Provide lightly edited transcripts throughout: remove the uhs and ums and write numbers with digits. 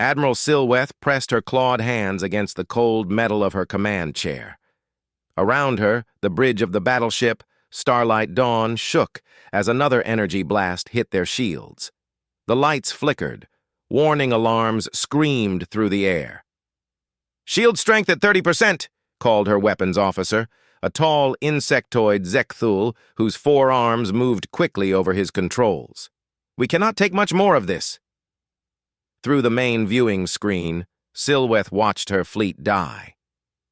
Admiral Silweth pressed her clawed hands against the cold metal of her command chair. Around her, the bridge of the battleship, Starlight Dawn, shook as another energy blast hit their shields. The lights flickered. Warning alarms screamed through the air. "Shield strength at 30%, called her weapons officer, a tall insectoid Zekthul whose 4 arms moved quickly over his controls. "We cannot take much more of this." Through the main viewing screen, Silweth watched her fleet die.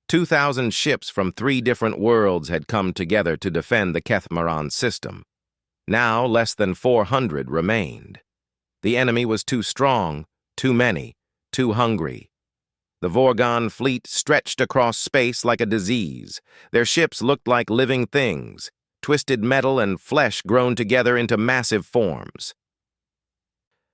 2,000 ships from 3 different worlds had come together to defend the Kethmaran system. Now less than 400 remained. The enemy was too strong, too many, too hungry. The Vorgon fleet stretched across space like a disease. Their ships looked like living things, twisted metal and flesh grown together into massive forms.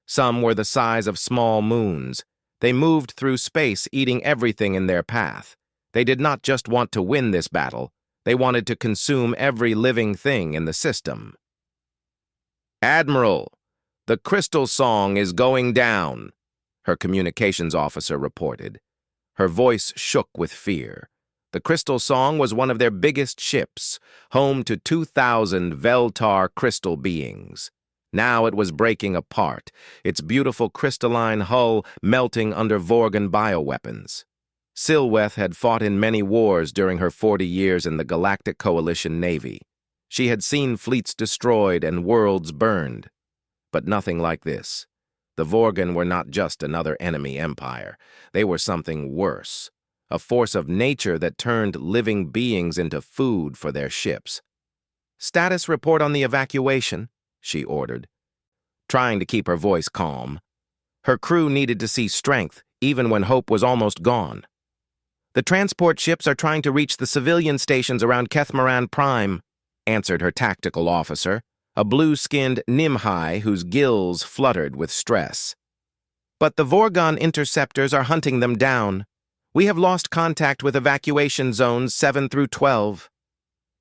Some were the size of small moons. They moved through space, eating everything in their path. They did not just want to win this battle. They wanted to consume every living thing in the system. "Admiral, the Crystal Song is going down," her communications officer reported. Her voice shook with fear. The Crystal Song was one of their biggest ships, home to 2,000 Veltar crystal beings. Now it was breaking apart, its beautiful crystalline hull melting under Vorgan bioweapons. Silweth had fought in many wars during her 40 years in the Galactic Coalition Navy. She had seen fleets destroyed and worlds burned. But nothing like this. The Vorgan were not just another enemy empire. They were something worse, a force of nature that turned living beings into food for their ships. "Status report on the evacuation," she ordered, trying to keep her voice calm. Her crew needed to see strength, even when hope was almost gone. "The transport ships are trying to reach the civilian stations around Kethmaran Prime," answered her tactical officer, a blue-skinned Nimhai whose gills fluttered with stress. "But the Vorgon interceptors are hunting them down. We have lost contact with evacuation zones 7 through 12.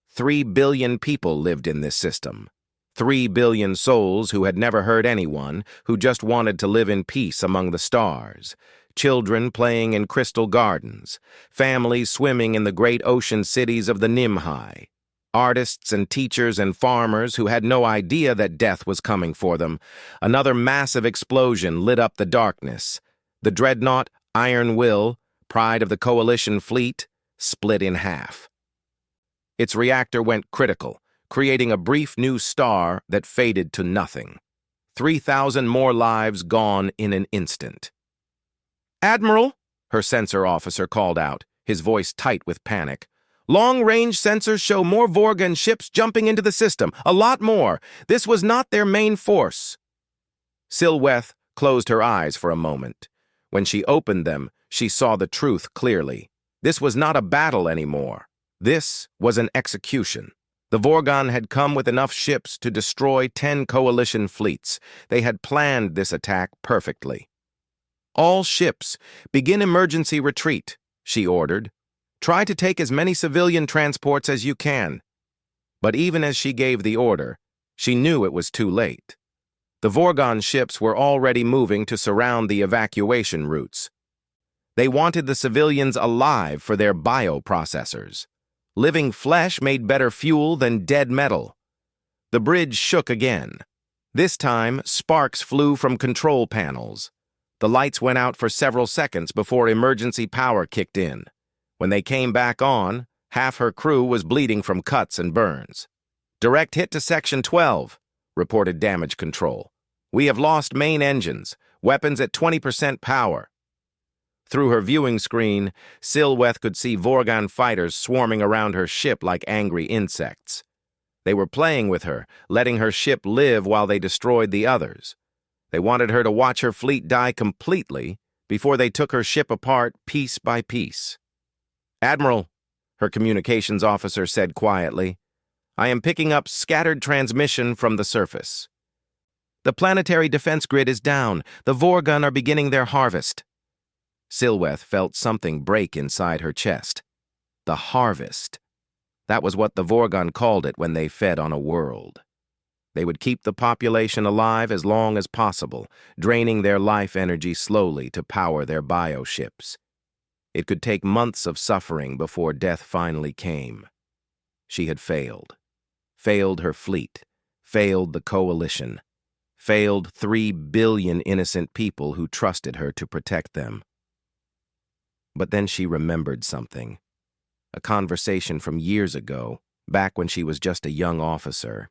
3 billion people lived in this system. 3 billion souls who had never hurt anyone, who just wanted to live in peace among the stars. Children playing in crystal gardens. Families swimming in the great ocean cities of the Nimhai. Artists and teachers and farmers who had no idea that death was coming for them. Another massive explosion lit up the darkness. The dreadnought Iron Will, pride of the Coalition fleet, split in half. Its reactor went critical, creating a brief new star that faded to nothing. 3,000 more lives gone in an instant. "Admiral," her sensor officer called out, his voice tight with panic. "Long-range sensors show more Vorgan ships jumping into the system, a lot more. This was not their main force." Silweth closed her eyes for a moment. When she opened them, she saw the truth clearly. This was not a battle anymore. This was an execution. The Vorgon had come with enough ships to destroy 10 coalition fleets. They had planned this attack perfectly. "All ships, begin emergency retreat," she ordered. "Try to take as many civilian transports as you can." But even as she gave the order, she knew it was too late. The Vorgon ships were already moving to surround the evacuation routes. They wanted the civilians alive for their bioprocessors. Living flesh made better fuel than dead metal. The bridge shook again. This time, sparks flew from control panels. The lights went out for several seconds before emergency power kicked in. When they came back on, half her crew was bleeding from cuts and burns. "Direct hit to Section 12, reported damage control. "We have lost main engines, weapons at 20% power." Through her viewing screen, Silweth could see Vorgon fighters swarming around her ship like angry insects. They were playing with her, letting her ship live while they destroyed the others. They wanted her to watch her fleet die completely before they took her ship apart piece by piece. "Admiral," her communications officer said quietly, "I am picking up scattered transmission from the surface. The planetary defense grid is down. The Vorgon are beginning their harvest." Silweth felt something break inside her chest. The harvest. That was what the Vorgon called it when they fed on a world. They would keep the population alive as long as possible, draining their life energy slowly to power their bioships. It could take months of suffering before death finally came. She had failed. Failed her fleet. Failed the coalition. Failed 3 billion innocent people who trusted her to protect them. But then she remembered something. A conversation from years ago, back when she was just a young officer.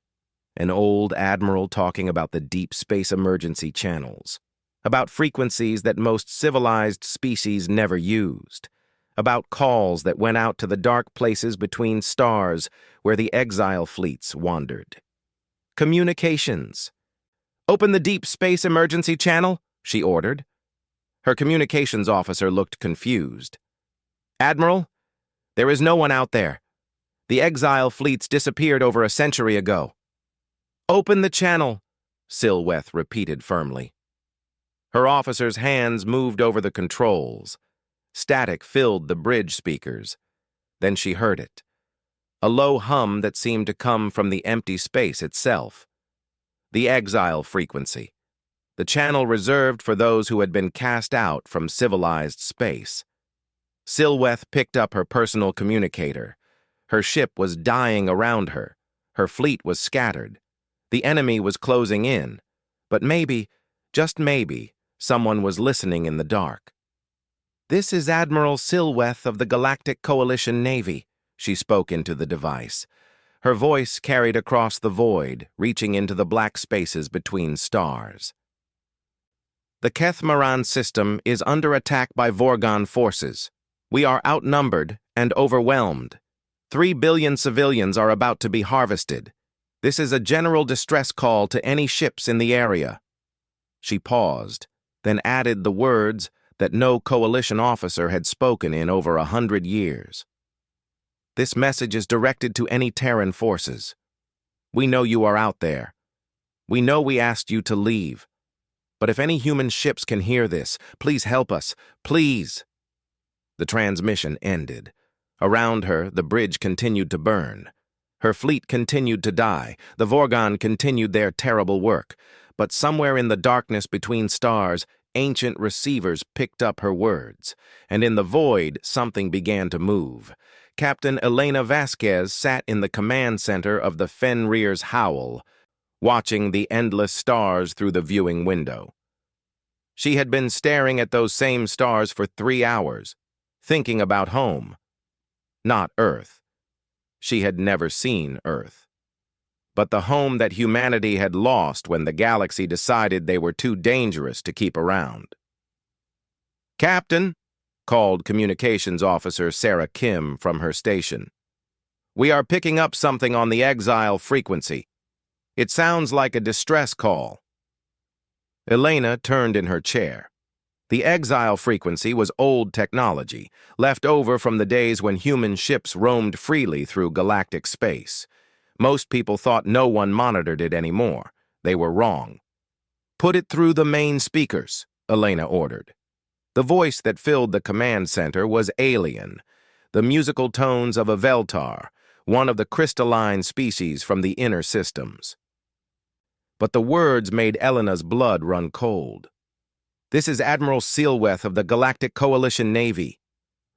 An old admiral talking about the deep space emergency channels, about frequencies that most civilized species never used, about calls that went out to the dark places between stars where the exile fleets wandered. Communications. "Open the deep space emergency channel," she ordered. Her communications officer looked confused. "Admiral, there is no one out there. The exile fleets disappeared over a century ago." "Open the channel," Silweth repeated firmly. Her officer's hands moved over the controls. Static filled the bridge speakers. Then she heard it. A low hum that seemed to come from the empty space itself. The exile frequency. The channel reserved for those who had been cast out from civilized space. Silweth picked up her personal communicator. Her ship was dying around her. Her fleet was scattered. The enemy was closing in. But maybe, just maybe, someone was listening in the dark. "This is Admiral Silweth of the Galactic Coalition Navy," she spoke into the device. Her voice carried across the void, reaching into the black spaces between stars. "The Kethmaran system is under attack by Vorgon forces. We are outnumbered and overwhelmed. 3 billion civilians are about to be harvested. This is a general distress call to any ships in the area." She paused, then added the words that no coalition officer had spoken in over 100 years. "This message is directed to any Terran forces. We know you are out there. We know we asked you to leave. But if any human ships can hear this, please help us. Please." The transmission ended. Around her, the bridge continued to burn. Her fleet continued to die. The Vorgon continued their terrible work. But somewhere in the darkness between stars, ancient receivers picked up her words. And in the void, something began to move. Captain Elena Vasquez sat in the command center of the Fenrir's Howl, watching the endless stars through the viewing window. She had been staring at those same stars for 3 hours, thinking about home. Not Earth. She had never seen Earth. But the home that humanity had lost when the galaxy decided they were too dangerous to keep around. "Captain," called Communications Officer Sarah Kim from her station. "We are picking up something on the exile frequency. It sounds like a distress call." Elena turned in her chair. The exile frequency was old technology, left over from the days when human ships roamed freely through galactic space. Most people thought no one monitored it anymore. They were wrong. "Put it through the main speakers," Elena ordered. The voice that filled the command center was alien, the musical tones of a Veltar, one of the crystalline species from the inner systems. But the words made Elena's blood run cold. "This is Admiral Silweth of the Galactic Coalition Navy.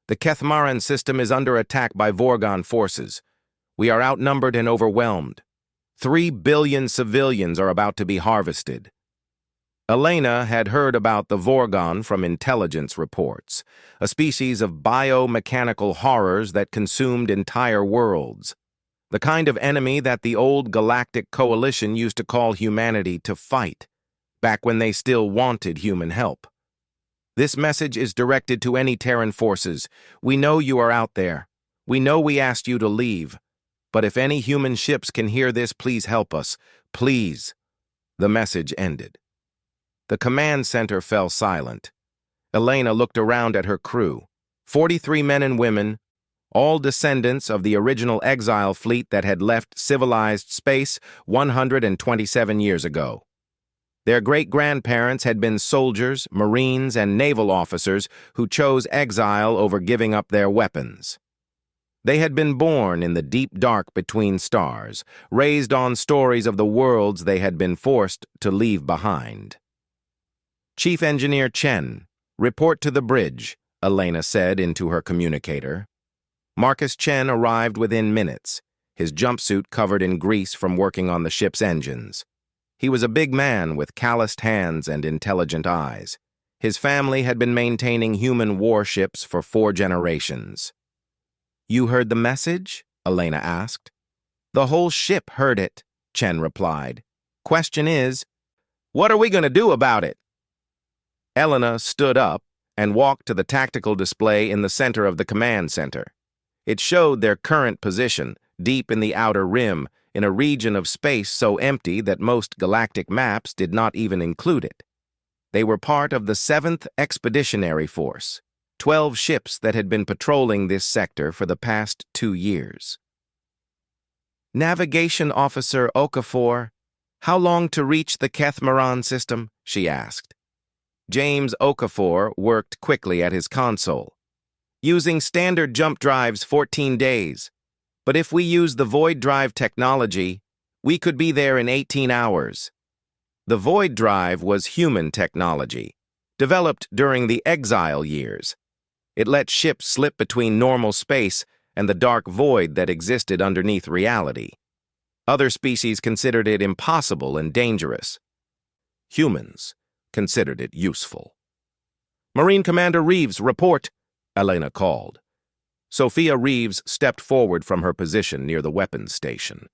The Kethmaran system is under attack by Vorgon forces. We are outnumbered and overwhelmed. 3 billion civilians are about to be harvested." Elena had heard about the Vorgon from intelligence reports, a species of biomechanical horrors that consumed entire worlds. The kind of enemy that the old Galactic Coalition used to call humanity to fight, back when they still wanted human help. "This message is directed to any Terran forces. We know you are out there. We know we asked you to leave. But if any human ships can hear this, please help us. Please." The message ended. The command center fell silent. Elena looked around at her crew. 43 men and women, all descendants of the original exile fleet that had left civilized space 127 years ago. Their great-grandparents had been soldiers, marines, and naval officers who chose exile over giving up their weapons. They had been born in the deep dark between stars, raised on stories of the worlds they had been forced to leave behind. "Chief Engineer Chen, report to the bridge," Elena said into her communicator. Marcus Chen arrived within minutes, his jumpsuit covered in grease from working on the ship's engines. He was a big man with calloused hands and intelligent eyes. His family had been maintaining human warships for 4 generations. "You heard the message?" Elena asked. "The whole ship heard it," Chen replied. "Question is, what are we going to do about it?" Elena stood up and walked to the tactical display in the center of the command center. It showed their current position, deep in the outer rim, in a region of space so empty that most galactic maps did not even include it. They were part of the 7th Expeditionary Force, 12 ships that had been patrolling this sector for the past 2 years. "Navigation Officer Okafor, how long to reach the Kethmaran system?" she asked. James Okafor worked quickly at his console. "Using standard jump drives, 14 days. But if we use the void drive technology, we could be there in 18 hours. The void drive was human technology, developed during the exile years. It let ships slip between normal space and the dark void that existed underneath reality. Other species considered it impossible and dangerous. Humans considered it useful. "Marine Commander Reeves, report," Elena called. Sophia Reeves stepped forward from her position near the weapons station.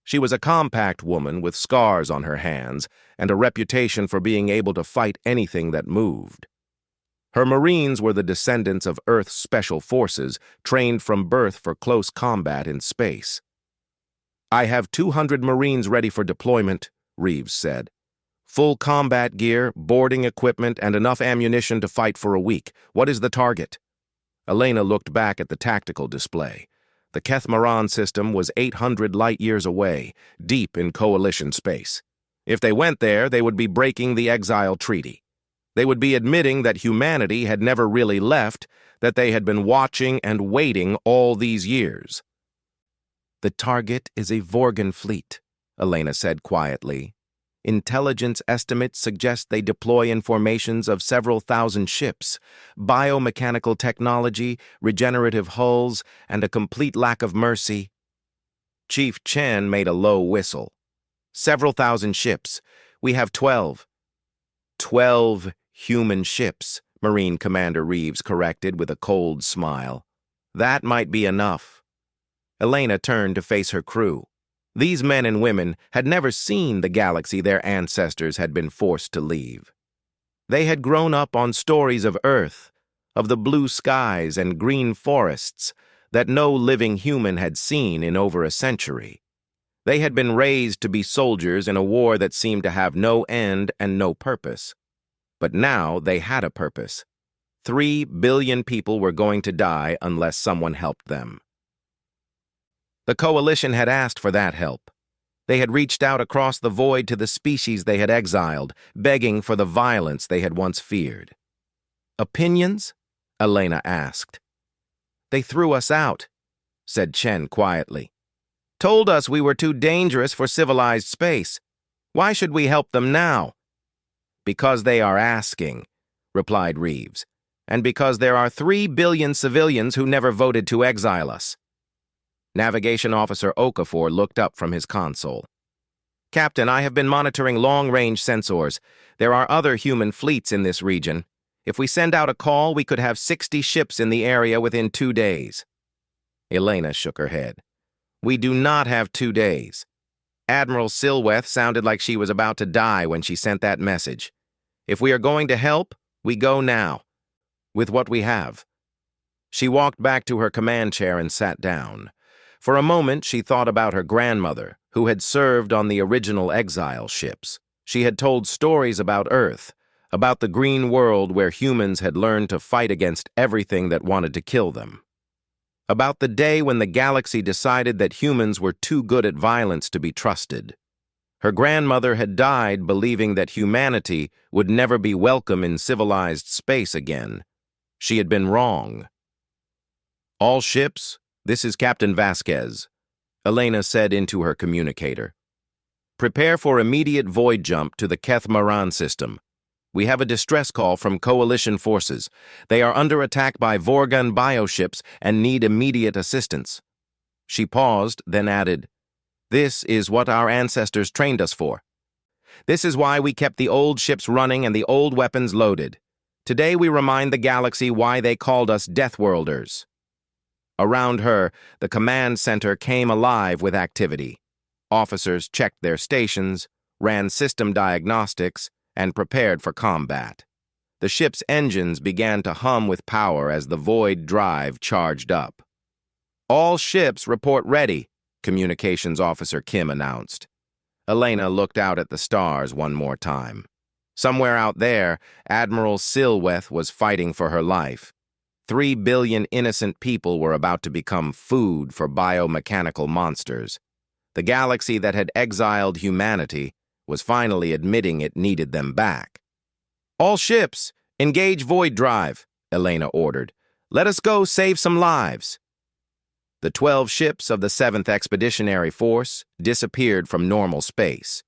She was a compact woman with scars on her hands and a reputation for being able to fight anything that moved. Her Marines were the descendants of Earth's special forces, trained from birth for close combat in space. "I have 200 Marines ready for deployment," Reeves said. "Full combat gear, boarding equipment, and enough ammunition to fight for a week. What is the target?" Elena looked back at the tactical display. The Kethmaran system was 800 light-years away, deep in Coalition space. If they went there, they would be breaking the Exile Treaty. They would be admitting that humanity had never really left, that they had been watching and waiting all these years. "The target is a Vorgan fleet," Elena said quietly. "Intelligence estimates suggest they deploy in formations of several thousand ships, biomechanical technology, regenerative hulls, and a complete lack of mercy." Chief Chen made a low whistle. "Several thousand ships. We have 12. 12 human ships," Marine Commander Reeves corrected with a cold smile. "That might be enough." Elena turned to face her crew. These men and women had never seen the galaxy their ancestors had been forced to leave. They had grown up on stories of Earth, of the blue skies and green forests that no living human had seen in over a century. They had been raised to be soldiers in a war that seemed to have no end and no purpose. But now they had a purpose. 3 billion people were going to die unless someone helped them. The Coalition had asked for that help. They had reached out across the void to the species they had exiled, begging for the violence they had once feared. "Opinions?" Elena asked. "They threw us out," said Chen quietly. "Told us we were too dangerous for civilized space. Why should we help them now?" "Because they are asking," replied Reeves, "and because there are 3 billion civilians who never voted to exile us." Navigation Officer Okafor looked up from his console. "Captain, I have been monitoring long-range sensors. There are other human fleets in this region. If we send out a call, we could have 60 ships in the area within 2 days. Elena shook her head. "We do not have 2 days. Admiral Silweth sounded like she was about to die when she sent that message. If we are going to help, we go now, with what we have." She walked back to her command chair and sat down. For a moment, she thought about her grandmother, who had served on the original exile ships. She had told stories about Earth, about the green world where humans had learned to fight against everything that wanted to kill them. About the day when the galaxy decided that humans were too good at violence to be trusted. Her grandmother had died believing that humanity would never be welcome in civilized space again. She had been wrong. "All ships, "This is Captain Vasquez," Elena said into her communicator. "Prepare for immediate void jump to the Keth-Maran system. We have a distress call from Coalition forces. They are under attack by Vorgun bioships and need immediate assistance." She paused, then added, "This is what our ancestors trained us for. This is why we kept the old ships running and the old weapons loaded. Today we remind the galaxy why they called us Deathworlders." Around her, the command center came alive with activity. Officers checked their stations, ran system diagnostics, and prepared for combat. The ship's engines began to hum with power as the void drive charged up. "All ships report ready," Communications Officer Kim announced. Elena looked out at the stars one more time. Somewhere out there, Admiral Silweth was fighting for her life. 3 billion innocent people were about to become food for biomechanical monsters. The galaxy that had exiled humanity was finally admitting it needed them back. "All ships, engage void drive," Elena ordered. "Let us go save some lives." The 12 ships of the 7th Expeditionary Force disappeared from normal space,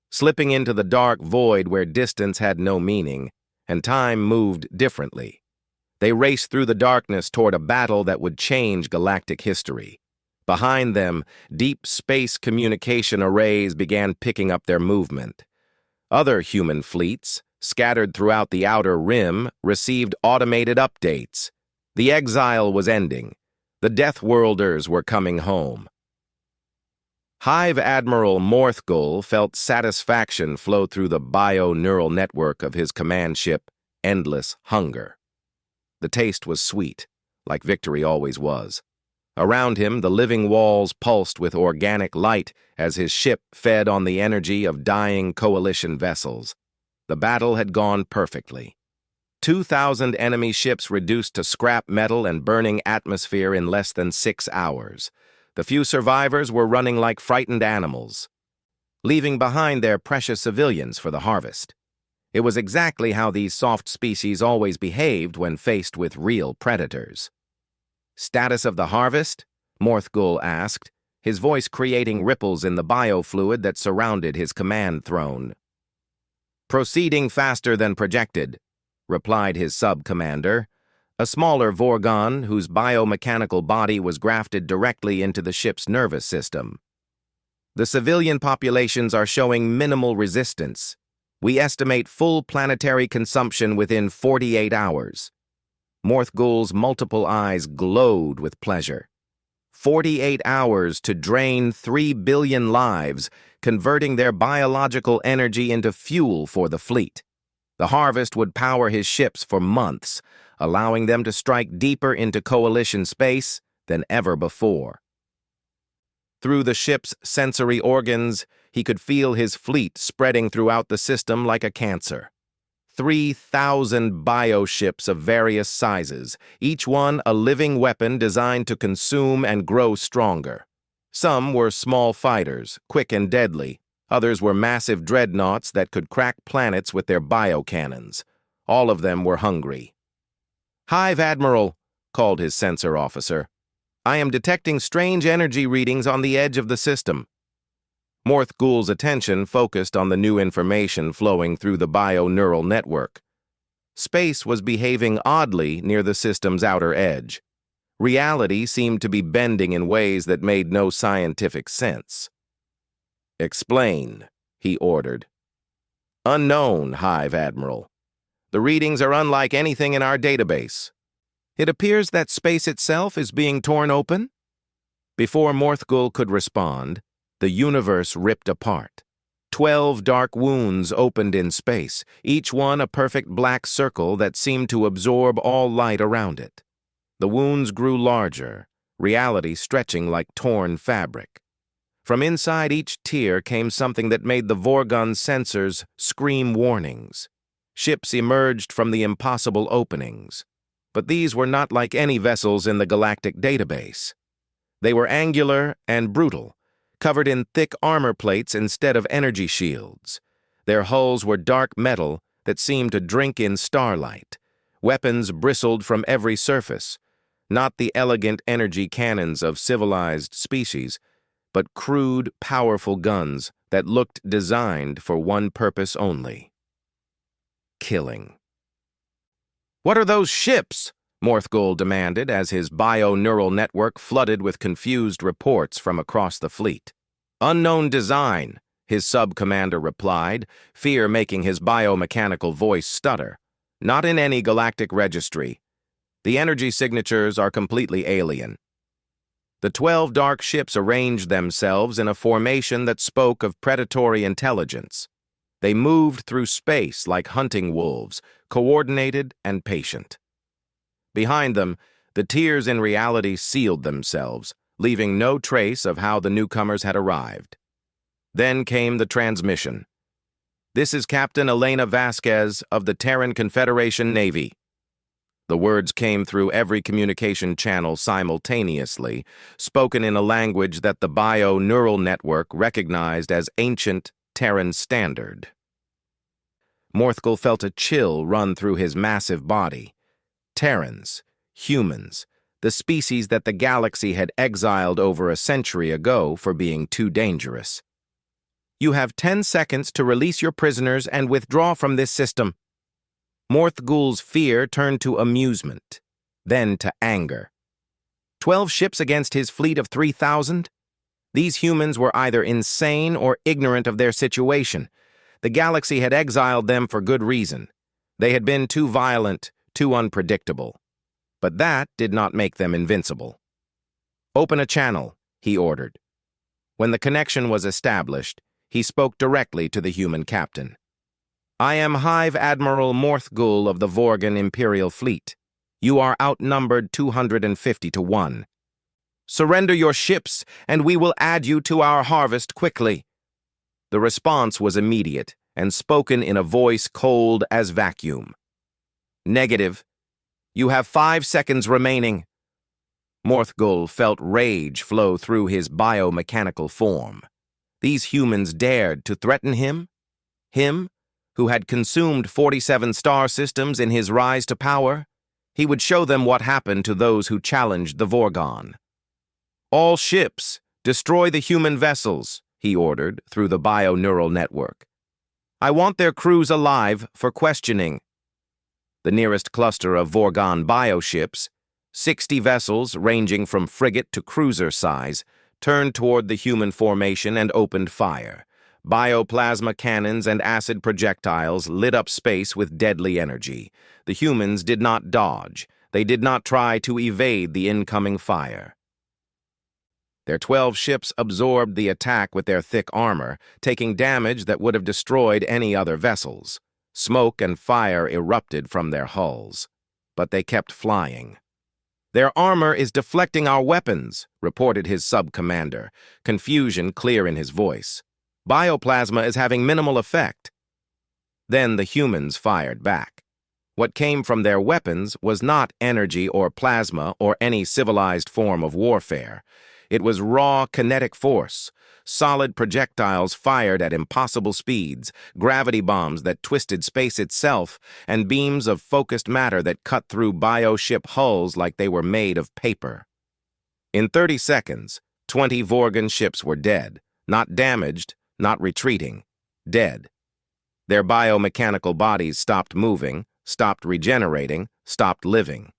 slipping into the dark void where distance had no meaning and time moved differently. They raced through the darkness toward a battle that would change galactic history. Behind them, deep space communication arrays began picking up their movement. Other human fleets, scattered throughout the outer rim, received automated updates. The exile was ending. The Deathworlders were coming home. Hive Admiral Morthgull felt satisfaction flow through the bio-neural network of his command ship, Endless Hunger. The taste was sweet, like victory always was. Around him, the living walls pulsed with organic light as his ship fed on the energy of dying coalition vessels. The battle had gone perfectly. 2,000 enemy ships reduced to scrap metal and burning atmosphere in less than 6 hours. The few survivors were running like frightened animals, leaving behind their precious civilians for the harvest. It was exactly how these soft species always behaved when faced with real predators. "Status of the harvest?" Morthgull asked, his voice creating ripples in the biofluid that surrounded his command throne. "Proceeding faster than projected," replied his sub-commander, a smaller Vorgon whose biomechanical body was grafted directly into the ship's nervous system. "The civilian populations are showing minimal resistance. We estimate full planetary consumption within 48 hours. Morthgull's multiple eyes glowed with pleasure. 48 hours to drain 3 billion lives, converting their biological energy into fuel for the fleet. The harvest would power his ships for months, allowing them to strike deeper into coalition space than ever before. Through the ship's sensory organs, he could feel his fleet spreading throughout the system like a cancer. 3,000 bioships of various sizes, each one a living weapon designed to consume and grow stronger. Some were small fighters, quick and deadly. Others were massive dreadnoughts that could crack planets with their biocannons. All of them were hungry. "Hive Admiral," called his sensor officer. "I am detecting strange energy readings on the edge of the system." Morthgull's attention focused on the new information flowing through the bio-neural network. Space was behaving oddly near the system's outer edge. Reality seemed to be bending in ways that made no scientific sense. "Explain," he ordered. "Unknown, Hive Admiral. The readings are unlike anything in our database. It appears that space itself is being torn open?" Before Morthgull could respond, the universe ripped apart. 12 dark wounds opened in space, each one a perfect black circle that seemed to absorb all light around it. The wounds grew larger, reality stretching like torn fabric. From inside each tear came something that made the Vorgon sensors scream warnings. Ships emerged from the impossible openings. But these were not like any vessels in the galactic database. They were angular and brutal, covered in thick armor plates instead of energy shields. Their hulls were dark metal that seemed to drink in starlight. Weapons bristled from every surface. Not the elegant energy cannons of civilized species, but crude, powerful guns that looked designed for one purpose only: killing. "What are those ships?" Morthgul demanded as his bio-neural network flooded with confused reports from across the fleet. "Unknown design," his sub-commander replied, fear making his biomechanical voice stutter. "Not in any galactic registry. The energy signatures are completely alien." The 12 dark ships arranged themselves in a formation that spoke of predatory intelligence. They moved through space like hunting wolves, coordinated and patient. Behind them, the tiers in reality sealed themselves, leaving no trace of how the newcomers had arrived. Then came the transmission. "This is Captain Elena Vasquez of the Terran Confederation Navy." The words came through every communication channel simultaneously, spoken in a language that the bio-neural network recognized as ancient Terran standard. Morthgul felt a chill run through his massive body. Terrans, humans, the species that the galaxy had exiled over a century ago for being too dangerous. "You have 10 seconds to release your prisoners and withdraw from this system." Morthgul's fear turned to amusement, then to anger. 12 ships against his fleet of 3,000? These humans were either insane or ignorant of their situation. The galaxy had exiled them for good reason. They had been too violent, too unpredictable. But that did not make them invincible. "Open a channel," he ordered. When the connection was established, he spoke directly to the human captain. "I am Hive Admiral Morthgul of the Vorgan Imperial Fleet. You are outnumbered 250 to 1. Surrender your ships, and we will add you to our harvest quickly." The response was immediate and spoken in a voice cold as vacuum. "Negative. You have 5 seconds remaining." Morthgul felt rage flow through his biomechanical form. These humans dared to threaten him? Him, who had consumed 47 star systems in his rise to power? He would show them what happened to those who challenged the Vorgon. "All ships, destroy the human vessels," he ordered through the bio-neural network. "I want their crews alive for questioning." The nearest cluster of Vorgon bioships, 60 vessels ranging from frigate to cruiser size, turned toward the human formation and opened fire. Bioplasma cannons and acid projectiles lit up space with deadly energy. The humans did not dodge. They did not try to evade the incoming fire. Their 12 ships absorbed the attack with their thick armor, taking damage that would have destroyed any other vessels. Smoke and fire erupted from their hulls. But they kept flying. "Their armor is deflecting our weapons," reported his sub-commander, confusion clear in his voice. "Bioplasma is having minimal effect." Then the humans fired back. What came from their weapons was not energy or plasma or any civilized form of warfare. It was raw kinetic force, solid projectiles fired at impossible speeds, gravity bombs that twisted space itself, and beams of focused matter that cut through bioship hulls like they were made of paper. In 30 seconds, 20 Vorgan ships were dead, not damaged, not retreating, dead. Their biomechanical bodies stopped moving, stopped regenerating, stopped living.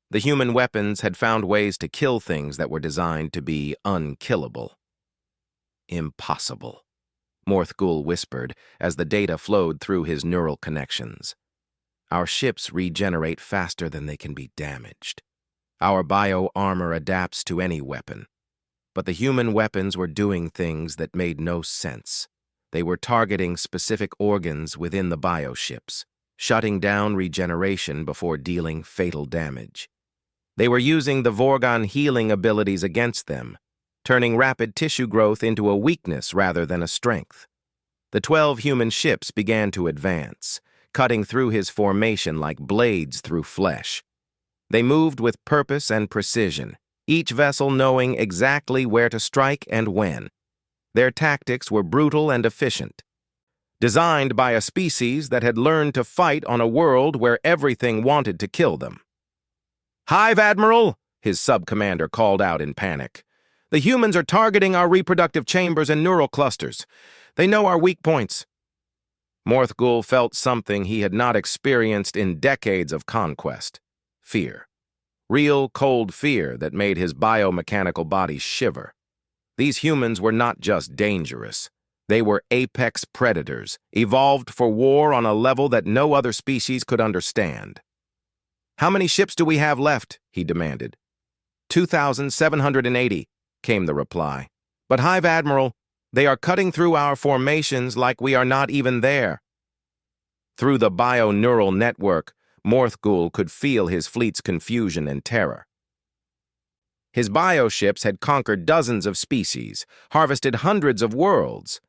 The human weapons had found ways to kill things that were designed to be unkillable. "Impossible," Morthgul whispered as the data flowed through his neural connections. "Our ships regenerate faster than they can be damaged. Our bio-armor adapts to any weapon. But the human weapons were doing things that made no sense. They were targeting specific organs within the bioships, shutting down regeneration before dealing fatal damage. They were using the Vorgon healing abilities against them, turning rapid tissue growth into a weakness rather than a strength. The 12 human ships began to advance, cutting through his formation like blades through flesh. They moved with purpose and precision, each vessel knowing exactly where to strike and when. Their tactics were brutal and efficient, designed by a species that had learned to fight on a world where everything wanted to kill them. "Hive, Admiral!" his sub-commander called out in panic. "The humans are targeting our reproductive chambers and neural clusters. They know our weak points." Morthgul felt something he had not experienced in decades of conquest: fear. Real, cold fear that made his biomechanical body shiver. These humans were not just dangerous. They were apex predators, evolved for war on a level that no other species could understand. "How many ships do we have left?" he demanded. 2,780, came the reply. "But Hive Admiral, they are cutting through our formations like we are not even there." Through the bio-neural network, Morthgul could feel his fleet's confusion and terror. His bioships had conquered dozens of species, harvested hundreds of worlds.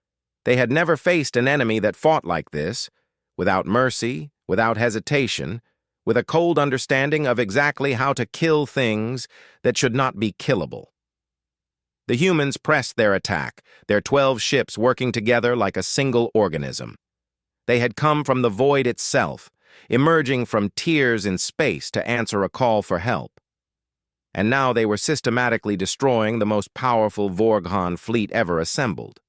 They had never faced an enemy that fought like this, without mercy, without hesitation, with a cold understanding of exactly how to kill things that should not be killable. The humans pressed their attack, their 12 ships working together like a single organism. They had come from the void itself, emerging from tears in space to answer a call for help. And now they were systematically destroying the most powerful Vorghan fleet ever assembled.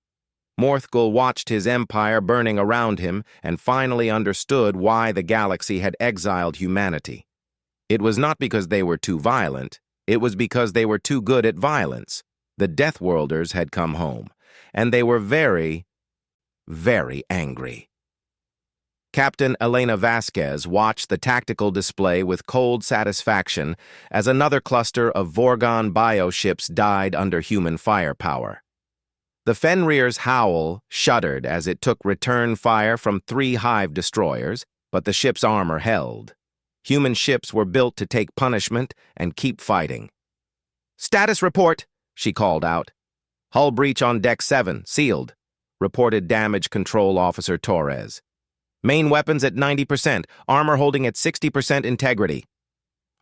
Morthgul watched his empire burning around him and finally understood why the galaxy had exiled humanity. It was not because they were too violent, it was because they were too good at violence. The Deathworlders had come home, and they were very, very angry. Captain Elena Vasquez watched the tactical display with cold satisfaction as another cluster of Vorghan bioships died under human firepower. The Fenrir's howl shuddered as it took return fire from 3 Hive destroyers, but the ship's armor held. Human ships were built to take punishment and keep fighting. "Status report," she called out. "Hull breach on Deck 7, sealed," reported Damage Control Officer Torres. "Main weapons at 90%, armor holding at 60% integrity."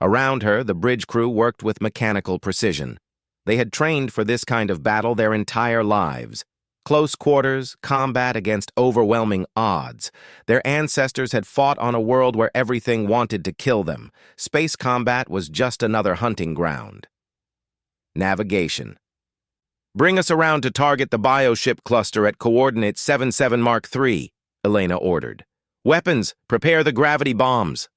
Around her, the bridge crew worked with mechanical precision. They had trained for this kind of battle their entire lives. Close quarters, combat against overwhelming odds. Their ancestors had fought on a world where everything wanted to kill them. Space combat was just another hunting ground. Navigation. "Bring us around to target the bioship cluster at coordinate 77 Mark III, Elena ordered. "Weapons, prepare the gravity bombs."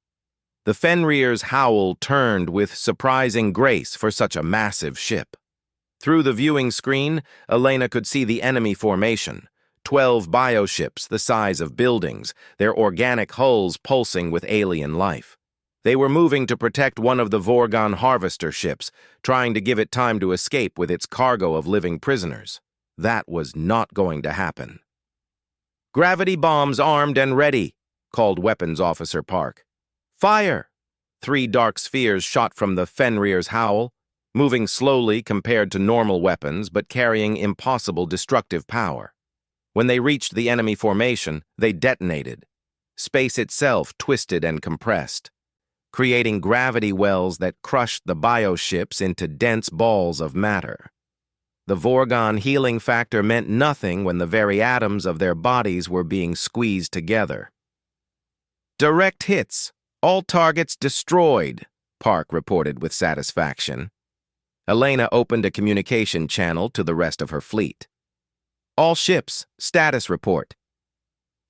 The Fenrir's howl turned with surprising grace for such a massive ship. Through the viewing screen, Elena could see the enemy formation. 12 bioships the size of buildings, their organic hulls pulsing with alien life. They were moving to protect one of the Vorghan harvester ships, trying to give it time to escape with its cargo of living prisoners. That was not going to happen. "Gravity bombs armed and ready," called Weapons Officer Park. "Fire!" 3 dark spheres shot from the Fenrir's howl, moving slowly compared to normal weapons but carrying impossible destructive power. When they reached the enemy formation, they detonated. Space itself twisted and compressed, creating gravity wells that crushed the bioships into dense balls of matter. The Vorghan healing factor meant nothing when the very atoms of their bodies were being squeezed together. "Direct hits. All targets destroyed," Park reported with satisfaction. Elena opened a communication channel to the rest of her fleet. "All ships, status report."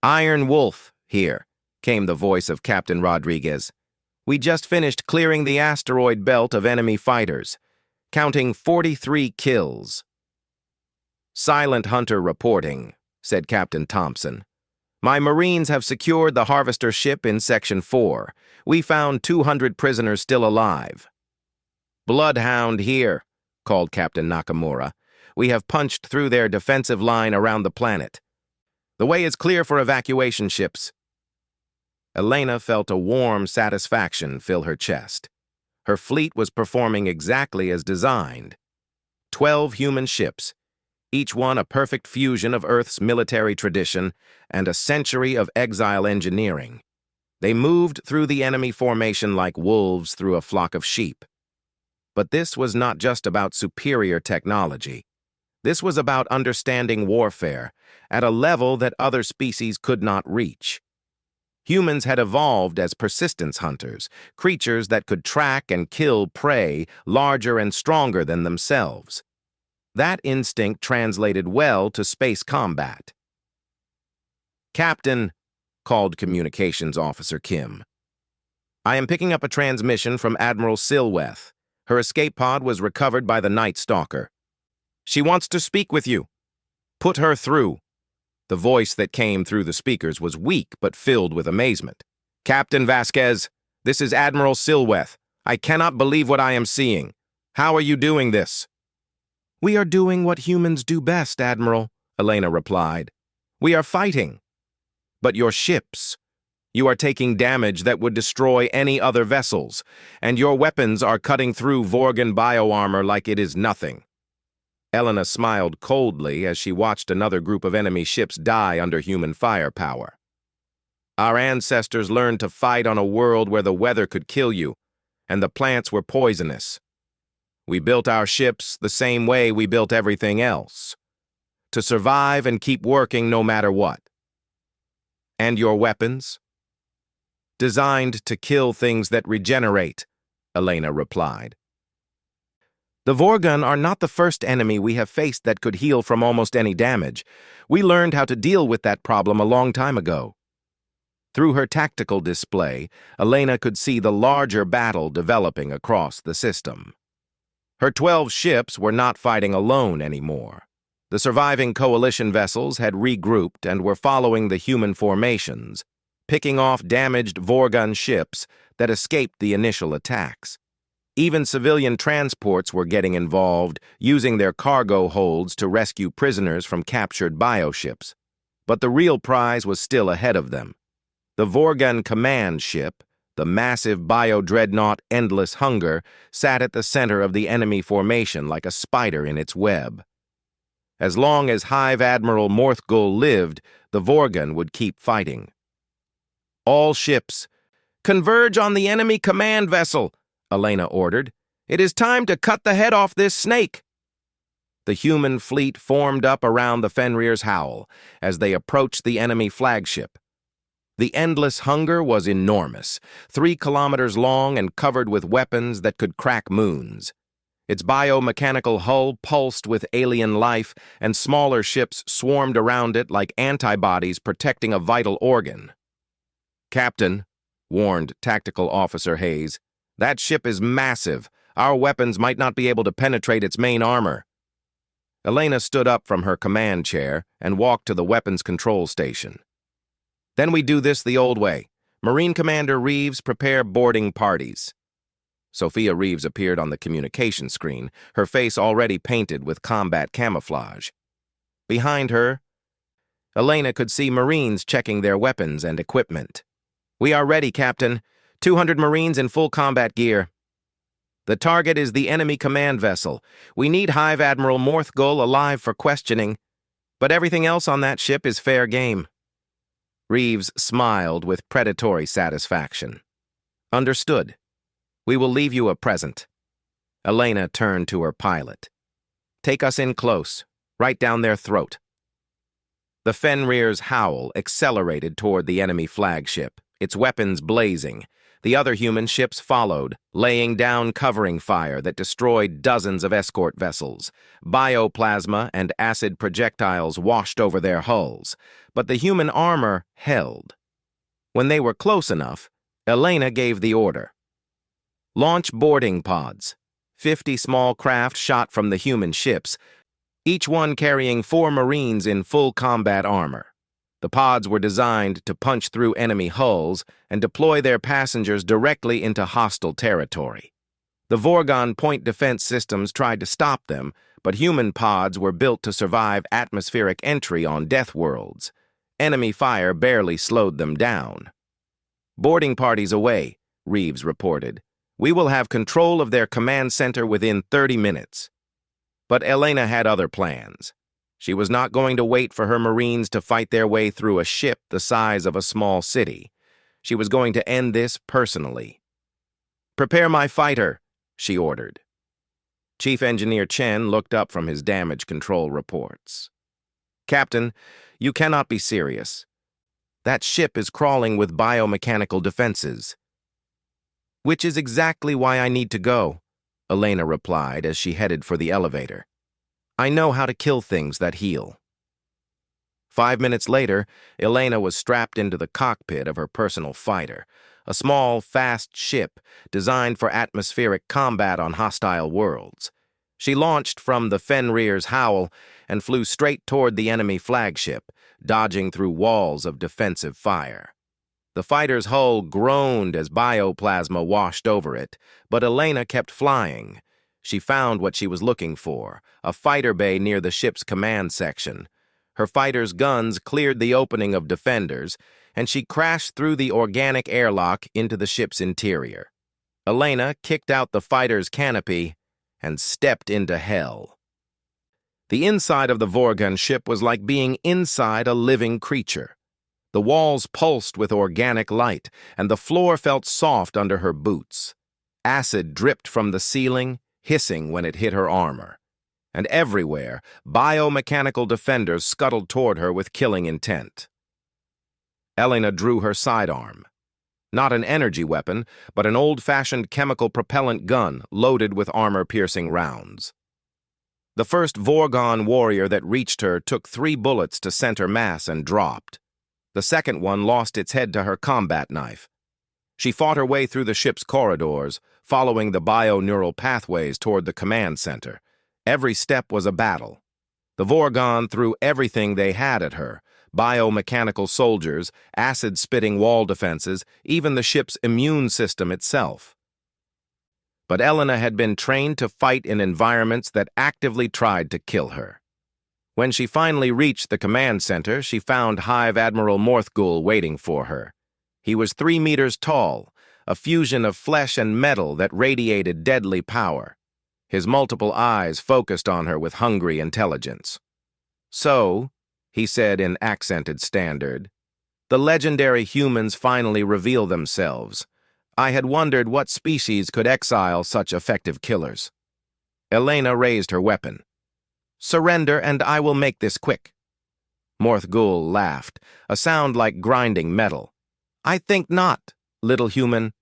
"Iron Wolf, here," came the voice of Captain Rodriguez. "We just finished clearing the asteroid belt of enemy fighters, counting 43 kills." "Silent Hunter reporting," said Captain Thompson. "My Marines have secured the harvester ship in Section 4. We found 200 prisoners still alive." "Bloodhound here," called Captain Nakamura. "We have punched through their defensive line around the planet. The way is clear for evacuation ships." Elena felt a warm satisfaction fill her chest. Her fleet was performing exactly as designed. 12 human ships, each one a perfect fusion of Earth's military tradition and a century of exile engineering. They moved through the enemy formation like wolves through a flock of sheep. But this was not just about superior technology. This was about understanding warfare at a level that other species could not reach. Humans had evolved as persistence hunters, creatures that could track and kill prey larger and stronger than themselves. That instinct translated well to space combat. "Captain," called Communications Officer Kim. "I am picking up a transmission from Admiral Silweth. Her escape pod was recovered by the Night Stalker. She wants to speak with you. Put her through." The voice that came through the speakers was weak but filled with amazement. "Captain Vasquez, this is Admiral Silweth. I cannot believe what I am seeing. How are you doing this?" "We are doing what humans do best, Admiral," Elena replied. "We are fighting." "But your ships. You are taking damage that would destroy any other vessels, and your weapons are cutting through Vorgan bioarmor like it is nothing." Elena smiled coldly as she watched another group of enemy ships die under human firepower. "Our ancestors learned to fight on a world where the weather could kill you, and the plants were poisonous. We built our ships the same way we built everything else, to survive and keep working no matter what." "And your weapons?" "Designed to kill things that regenerate," Elena replied. "The Vorgan are not the first enemy we have faced that could heal from almost any damage. We learned how to deal with that problem a long time ago." Through her tactical display, Elena could see the larger battle developing across the system. Her 12 ships were not fighting alone anymore. The surviving coalition vessels had regrouped and were following the human formations, picking off damaged Vorgan ships that escaped the initial attacks. Even civilian transports were getting involved, using their cargo holds to rescue prisoners from captured bioships. But the real prize was still ahead of them. The Vorgan command ship, the massive bio-dreadnought Endless Hunger, sat at the center of the enemy formation like a spider in its web. As long as Hive Admiral Morthgul lived, the Vorgan would keep fighting. "All ships, converge on the enemy command vessel," Elena ordered. "It is time to cut the head off this snake." The human fleet formed up around the Fenrir's Howl as they approached the enemy flagship. The Endless Hunger was enormous, 3 kilometers long and covered with weapons that could crack moons. Its biomechanical hull pulsed with alien life, and smaller ships swarmed around it like antibodies protecting a vital organ. "Captain," warned Tactical Officer Hayes, "that ship is massive. Our weapons might not be able to penetrate its main armor." Elena stood up from her command chair and walked to the weapons control station. "Then we do this the old way. Marine Commander Reeves, prepare boarding parties." Sophia Reeves appeared on the communication screen, her face already painted with combat camouflage. Behind her, Elena could see Marines checking their weapons and equipment. "We are ready, Captain. 200 Marines in full combat gear. The target is the enemy command vessel. We need Hive Admiral Morthgul alive for questioning, but everything else on that ship is fair game." Reeves smiled with predatory satisfaction. "Understood. We will leave you a present." Elena turned to her pilot. "Take us in close, right down their throat." The Fenrir's Howl accelerated toward the enemy flagship, its weapons blazing. The other human ships followed, laying down covering fire that destroyed dozens of escort vessels. Bioplasma and acid projectiles washed over their hulls, but the human armor held. When they were close enough, Elena gave the order. "Launch boarding pods." 50 small craft shot from the human ships, each one carrying 4 Marines in full combat armor. The pods were designed to punch through enemy hulls and deploy their passengers directly into hostile territory. The Vorgan point defense systems tried to stop them, but human pods were built to survive atmospheric entry on Deathworlds. Enemy fire barely slowed them down. "Boarding parties away," Reeves reported. "We will have control of their command center within 30 minutes. But Elena had other plans. She was not going to wait for her Marines to fight their way through a ship the size of a small city. She was going to end this personally. "Prepare my fighter," she ordered. Chief Engineer Chen looked up from his damage control reports. "Captain, you cannot be serious. That ship is crawling with biomechanical defenses. Which is exactly why I need to go, Elena replied as she headed for the elevator. I know how to kill things that heal. 5 minutes later, Elena was strapped into the cockpit of her personal fighter, a small, fast ship designed for atmospheric combat on hostile worlds. She launched from the Fenrir's Howl and flew straight toward the enemy flagship, dodging through walls of defensive fire. The fighter's hull groaned as bioplasma washed over it, but Elena kept flying. She found what she was looking for, a fighter bay near the ship's command section. Her fighter's guns cleared the opening of defenders, and she crashed through the organic airlock into the ship's interior. Elena kicked out the fighter's canopy and stepped into hell. The inside of the Vorgon ship was like being inside a living creature. The walls pulsed with organic light, and the floor felt soft under her boots. Acid dripped from the ceiling, hissing when it hit her armor. And everywhere, biomechanical defenders scuttled toward her with killing intent. Elena drew her sidearm. Not an energy weapon, but an old-fashioned chemical propellant gun loaded with armor-piercing rounds. The first Vorgon warrior that reached her took 3 bullets to center mass and dropped. The second one lost its head to her combat knife. She fought her way through the ship's corridors, following the bio-neural pathways toward the command center. Every step was a battle. The Vorgon threw everything they had at her: biomechanical soldiers, acid-spitting wall defenses, even the ship's immune system itself. But Elena had been trained to fight in environments that actively tried to kill her. When she finally reached the command center, she found Hive Admiral Morthgul waiting for her. He was 3 meters tall, a fusion of flesh and metal that radiated deadly power. His multiple eyes focused on her with hungry intelligence. "So," he said in accented standard, "the legendary humans finally reveal themselves. I had wondered what species could exile such effective killers." Elena raised her weapon. "Surrender, and I will make this quick." Morthgul laughed, a sound like grinding metal. "I think not, little human.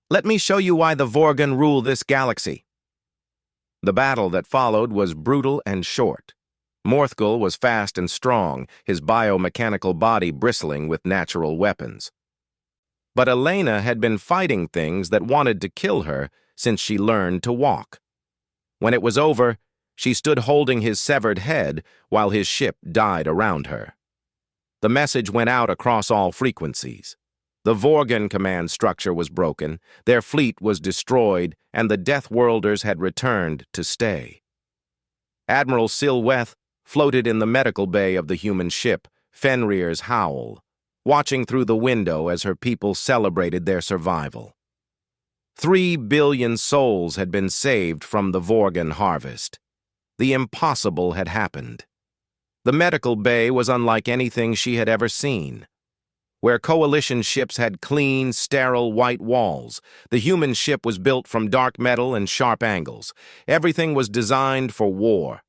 Let me show you why the Vorgon rule this galaxy." The battle that followed was brutal and short. Morthgul was fast and strong, his biomechanical body bristling with natural weapons. But Elena had been fighting things that wanted to kill her since she learned to walk. When it was over, she stood holding his severed head while his ship died around her. The message went out across all frequencies. The Vorgon command structure was broken, their fleet was destroyed, and the Deathworlders had returned to stay. Admiral Silweth floated in the medical bay of the human ship, Fenrir's Howl, watching through the window as her people celebrated their survival. 3 billion souls had been saved from the Vorgon harvest. The impossible had happened. The medical bay was unlike anything she had ever seen. Where coalition ships had clean, sterile white walls, the human ship was built from dark metal and sharp angles. Everything was designed for war.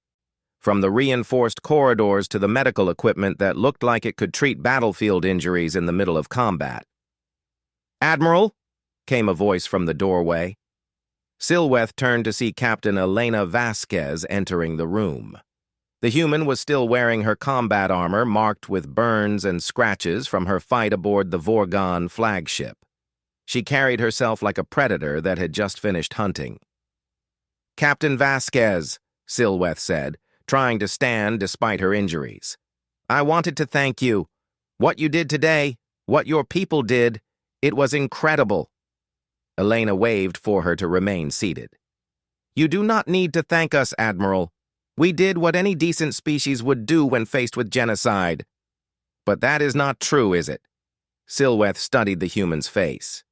From the reinforced corridors to the medical equipment that looked like it could treat battlefield injuries in the middle of combat. "Admiral," came a voice from the doorway. Silweth turned to see Captain Elena Vasquez entering the room. The human was still wearing her combat armor marked with burns and scratches from her fight aboard the Vorgon flagship. She carried herself like a predator that had just finished hunting. "Captain Vasquez," Silweth said, trying to stand despite her injuries. "I wanted to thank you. What you did today, what your people did, it was incredible." Elena waved for her to remain seated. "You do not need to thank us, Admiral. We did what any decent species would do when faced with genocide." "But that is not true, is it?" Silweth studied the human's face,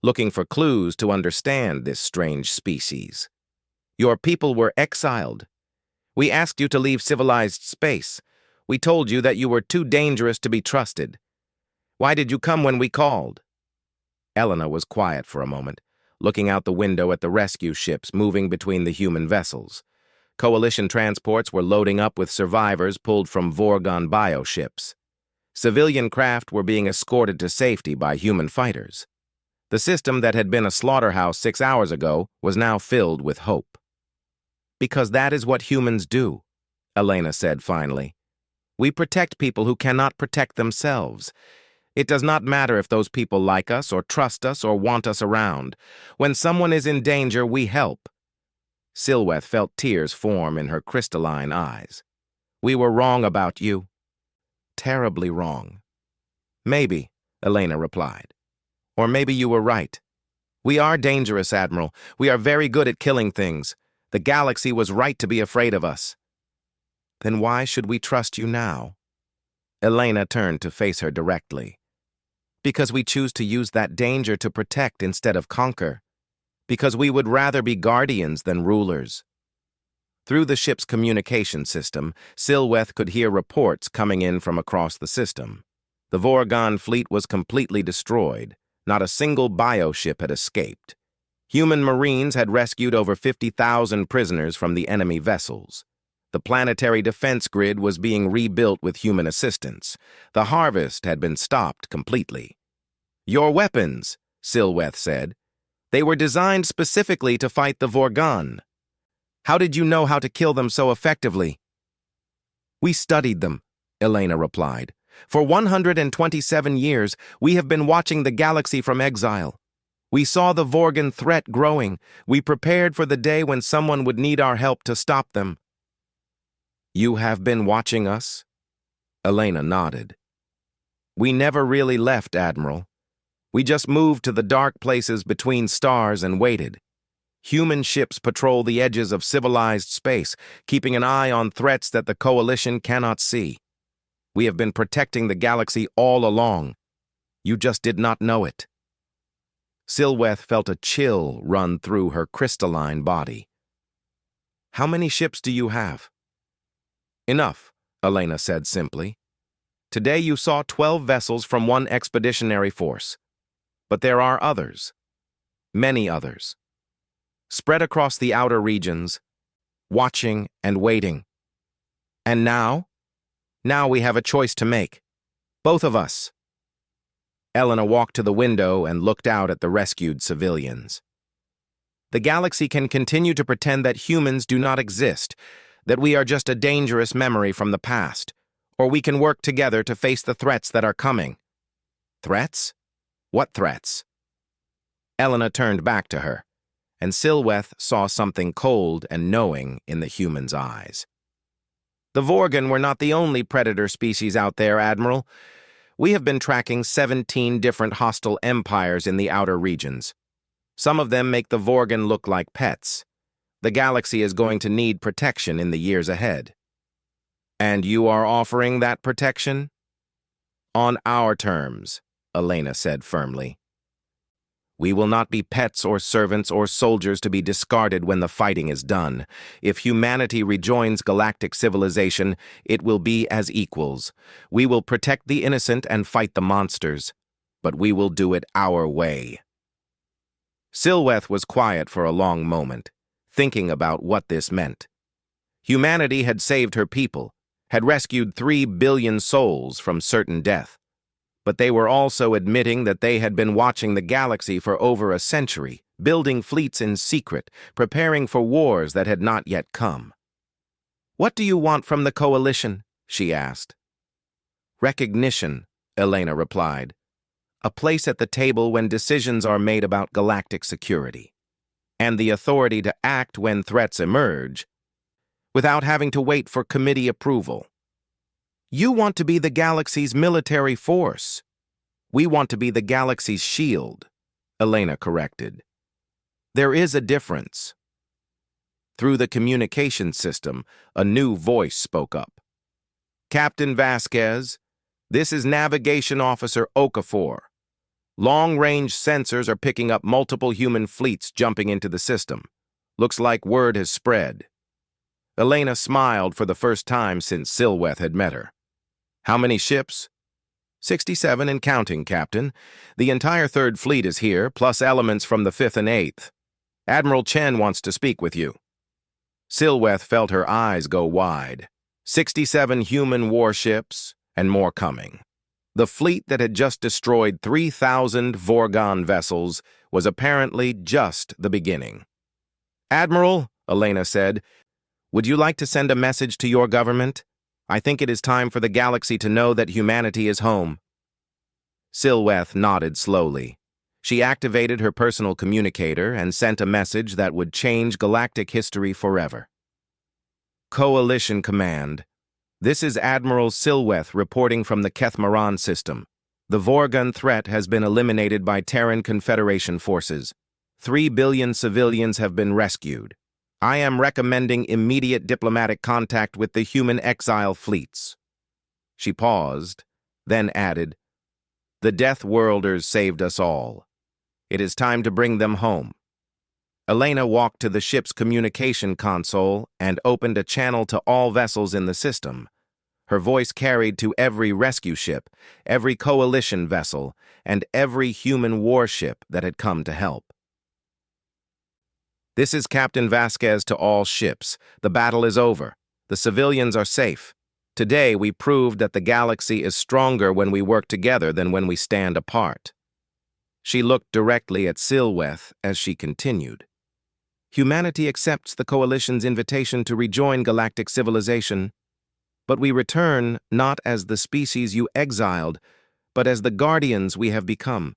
looking for clues to understand this strange species. "Your people were exiled. We asked you to leave civilized space. We told you that you were too dangerous to be trusted. Why did you come when we called?" Elena was quiet for a moment, looking out the window at the rescue ships moving between the human vessels. Coalition transports were loading up with survivors pulled from Vorgon bioships. Civilian craft were being escorted to safety by human fighters. The system that had been a slaughterhouse 6 hours ago was now filled with hope. "Because that is what humans do," Elena said finally. "We protect people who cannot protect themselves. It does not matter if those people like us or trust us or want us around. When someone is in danger, we help." Silweth felt tears form in her crystalline eyes. "We were wrong about you. Terribly wrong." "Maybe," Elena replied. "Or maybe you were right. We are dangerous, Admiral. We are very good at killing things. The galaxy was right to be afraid of us." "Then why should we trust you now?" Elena turned to face her directly. "Because we choose to use that danger to protect instead of conquer. Because we would rather be guardians than rulers." Through the ship's communication system, Silweth could hear reports coming in from across the system. The Vorgon fleet was completely destroyed. Not a single bioship had escaped. Human Marines had rescued over 50,000 prisoners from the enemy vessels. The planetary defense grid was being rebuilt with human assistance. The harvest had been stopped completely. "Your weapons," Silweth said. "They were designed specifically to fight the Vorgon. How did you know how to kill them so effectively?" "We studied them," Elena replied. "For 127 years, we have been watching the galaxy from exile. We saw the Vorgon threat growing. We prepared for the day when someone would need our help to stop them." "You have been watching us?" Elena nodded. "We never really left, Admiral. We just moved to the dark places between stars and waited. Human ships patrol the edges of civilized space, keeping an eye on threats that the Coalition cannot see. We have been protecting the galaxy all along. You just did not know it." Silweth felt a chill run through her crystalline body. "How many ships do you have?" "Enough," Elena said simply. "Today you saw 12 vessels from one expeditionary force. But there are others. Many others. Spread across the outer regions, watching and waiting. And now? Now we have a choice to make. Both of us." Elena walked to the window and looked out at the rescued civilians. "The galaxy can continue to pretend that humans do not exist, that we are just a dangerous memory from the past, or we can work together to face the threats that are coming." "Threats? What threats?" Elena turned back to her, and Silweth saw something cold and knowing in the human's eyes. "The Vorgon were not the only predator species out there, Admiral. We have been tracking 17 different hostile empires in the outer regions. Some of them make the Vorgon look like pets. The galaxy is going to need protection in the years ahead." "And you are offering that protection?" "On our terms," Elena said firmly. "We will not be pets or servants or soldiers to be discarded when the fighting is done. If humanity rejoins galactic civilization, it will be as equals. We will protect the innocent and fight the monsters, but we will do it our way." Silweth was quiet for a long moment, thinking about what this meant. Humanity had saved her people, had rescued 3 billion souls from certain death. But they were also admitting that they had been watching the galaxy for over a century, building fleets in secret, preparing for wars that had not yet come. "What do you want from the Coalition?" she asked. "Recognition," Elena replied. "A place at the table when decisions are made about galactic security, and the authority to act when threats emerge, without having to wait for committee approval." "You want to be the galaxy's military force. We want to be the galaxy's shield," Elena corrected. "There is a difference." Through the communication system, a new voice spoke up. "Captain Vasquez, this is Navigation Officer Okafor. Long-range sensors are picking up multiple human fleets jumping into the system. Looks like word has spread." Elena smiled for the first time since Silweth had met her. "How many ships?" 67 and counting, Captain. The entire 3rd Fleet is here, plus elements from the 5th and 8th. Admiral Chen wants to speak with you." Silweth felt her eyes go wide. 67 human warships, and more coming. The fleet that had just destroyed 3,000 Vorgon vessels was apparently just the beginning. "Admiral," Elena said, "would you like to send a message to your government? I think it is time for the galaxy to know that humanity is home." Silweth nodded slowly. She activated her personal communicator and sent a message that would change galactic history forever. Coalition Command. This is Admiral Silweth reporting from the Kethmaran system. The Vorgon threat has been eliminated by Terran Confederation forces. 3 billion civilians have been rescued. I am recommending immediate diplomatic contact with the human exile fleets. She paused, then added, "The Deathworlders saved us all. It is time to bring them home." Elena walked to the ship's communication console and opened a channel to all vessels in the system. Her voice carried to every rescue ship, every coalition vessel, and every human warship that had come to help. "This is Captain Vasquez to all ships. The battle is over. The civilians are safe. Today we proved that the galaxy is stronger when we work together than when we stand apart." She looked directly at Silweth as she continued. "Humanity accepts the Coalition's invitation to rejoin galactic civilization, but we return not as the species you exiled, but as the guardians we have become.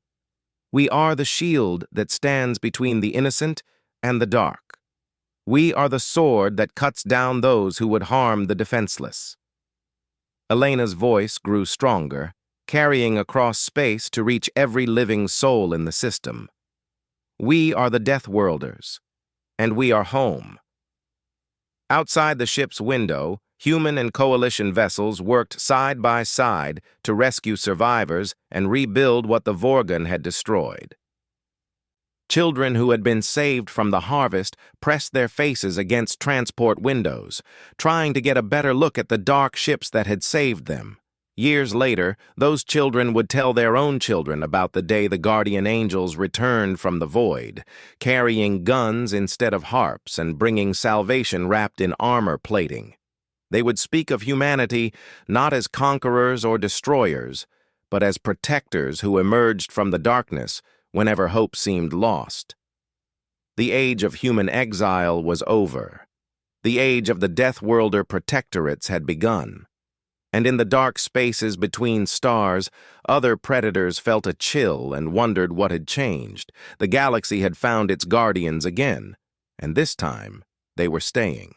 We are the shield that stands between the innocent and the dark. We are the sword that cuts down those who would harm the defenseless." Elena's voice grew stronger, carrying across space to reach every living soul in the system. "We are the Deathworlders, and we are home." Outside the ship's window, human and coalition vessels worked side by side to rescue survivors and rebuild what the Vorgon had destroyed. Children who had been saved from the harvest pressed their faces against transport windows, trying to get a better look at the dark ships that had saved them. Years later, those children would tell their own children about the day the guardian angels returned from the void, carrying guns instead of harps and bringing salvation wrapped in armor plating. They would speak of humanity not as conquerors or destroyers, but as protectors who emerged from the darkness whenever hope seemed lost. The age of human exile was over. The age of the Deathworlder protectorates had begun. And in the dark spaces between stars, other predators felt a chill and wondered what had changed. The galaxy had found its guardians again, and this time they were staying.